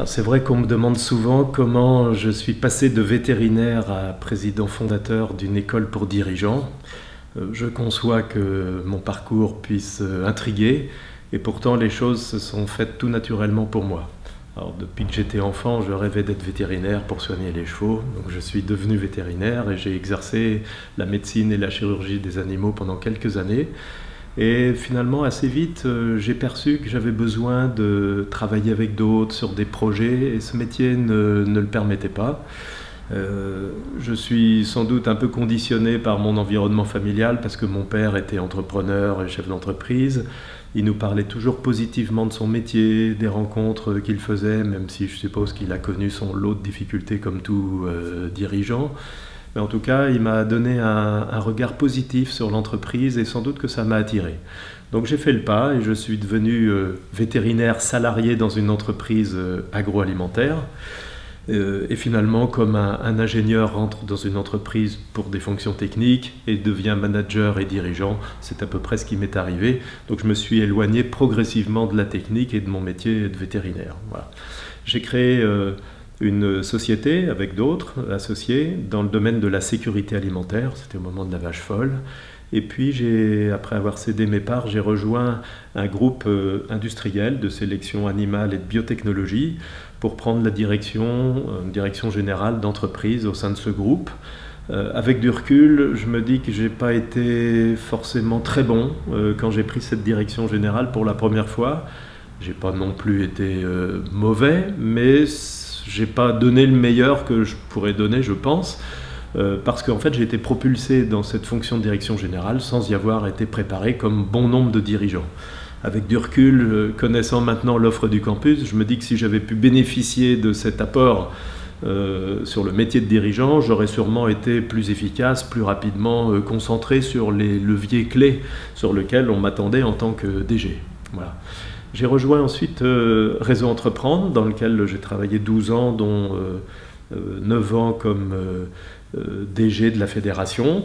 C'est vrai qu'on me demande souvent comment je suis passé de vétérinaire à président fondateur d'une école pour dirigeants. Je conçois que mon parcours puisse intriguer et pourtant les choses se sont faites tout naturellement pour moi. Alors, depuis que j'étais enfant, je rêvais d'être vétérinaire pour soigner les chevaux. Donc, je suis devenu vétérinaire et j'ai exercé la médecine et la chirurgie des animaux pendant quelques années. Et finalement, assez vite, j'ai perçu que j'avais besoin de travailler avec d'autres sur des projets et ce métier ne le permettait pas. Je suis sans doute un peu conditionné par mon environnement familial parce que mon père était entrepreneur et chef d'entreprise. Il nous parlait toujours positivement de son métier, des rencontres qu'il faisait, même si je suppose qu'il a connu son lot de difficultés comme tout dirigeant. Mais en tout cas, il m'a donné un regard positif sur l'entreprise et sans doute que ça m'a attiré. Donc j'ai fait le pas et je suis devenu vétérinaire salarié dans une entreprise agroalimentaire. Et finalement, comme un ingénieur rentre dans une entreprise pour des fonctions techniques et devient manager et dirigeant, c'est à peu près ce qui m'est arrivé. Donc je me suis éloigné progressivement de la technique et de mon métier de vétérinaire. Voilà. J'ai créé une société avec d'autres associés dans le domaine de la sécurité alimentaire, c'était au moment de la vache folle. Et puis, après avoir cédé mes parts, j'ai rejoint un groupe industriel de sélection animale et de biotechnologie pour prendre la direction générale d'entreprise au sein de ce groupe. Avec du recul, je me dis que je n'ai pas été forcément très bon quand j'ai pris cette direction générale pour la première fois. Je n'ai pas non plus été mauvais, mais je n'ai pas donné le meilleur que je pourrais donner, je pense. Parce qu'en fait j'ai été propulsé dans cette fonction de direction générale sans y avoir été préparé comme bon nombre de dirigeants. Avec du recul, connaissant maintenant l'offre du campus, je me dis que si j'avais pu bénéficier de cet apport sur le métier de dirigeant, j'aurais sûrement été plus efficace, plus rapidement concentré sur les leviers clés sur lesquels on m'attendait en tant que DG. Voilà. J'ai rejoint ensuite Réseau Entreprendre, dans lequel j'ai travaillé 12 ans, dont 9 ans comme DG de la fédération.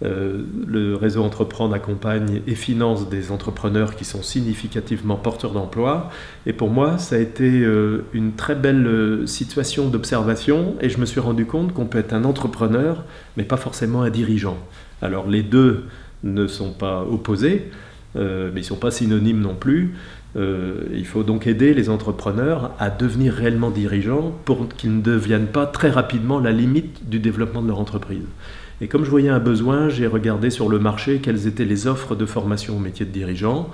Le Réseau Entreprendre accompagne et finance des entrepreneurs qui sont significativement porteurs d'emploi. Et pour moi, ça a été une très belle situation d'observation et je me suis rendu compte qu'on peut être un entrepreneur, mais pas forcément un dirigeant. Alors les deux ne sont pas opposés, mais ils ne sont pas synonymes non plus. Il faut donc aider les entrepreneurs à devenir réellement dirigeants pour qu'ils ne deviennent pas très rapidement la limite du développement de leur entreprise. Et comme je voyais un besoin, j'ai regardé sur le marché quelles étaient les offres de formation au métier de dirigeant.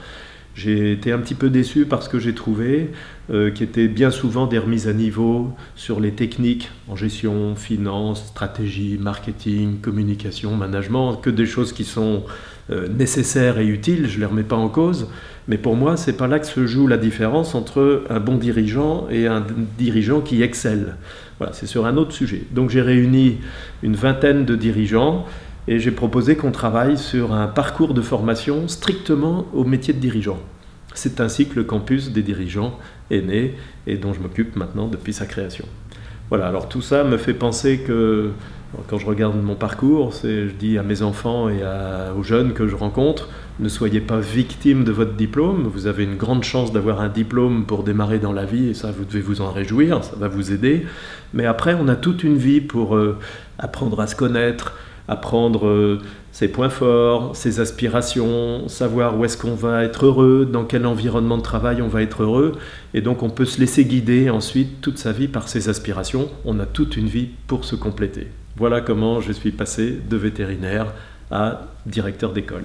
J'ai été un petit peu déçu parce que j'ai trouvé qu'il y était bien souvent des remises à niveau sur les techniques en gestion, finance, stratégie, marketing, communication, management, que des choses qui sont nécessaires et utiles, je ne les remets pas en cause, mais pour moi, ce n'est pas là que se joue la différence entre un bon dirigeant et un dirigeant qui excelle. Voilà, c'est sur un autre sujet. Donc j'ai réuni une vingtaine de dirigeants et j'ai proposé qu'on travaille sur un parcours de formation strictement au métier de dirigeant. C'est ainsi que le campus des dirigeants est né et dont je m'occupe maintenant depuis sa création. Voilà, alors tout ça me fait penser que quand je regarde mon parcours, je dis à mes enfants et aux jeunes que je rencontre, ne soyez pas victimes de votre diplôme, vous avez une grande chance d'avoir un diplôme pour démarrer dans la vie et ça vous devez vous en réjouir, ça va vous aider. Mais après on a toute une vie pour apprendre à se connaître, apprendre ses points forts, ses aspirations, savoir où est-ce qu'on va être heureux, dans quel environnement de travail on va être heureux. Et donc on peut se laisser guider ensuite toute sa vie par ses aspirations. On a toute une vie pour se compléter. Voilà comment je suis passé de vétérinaire à directeur d'école.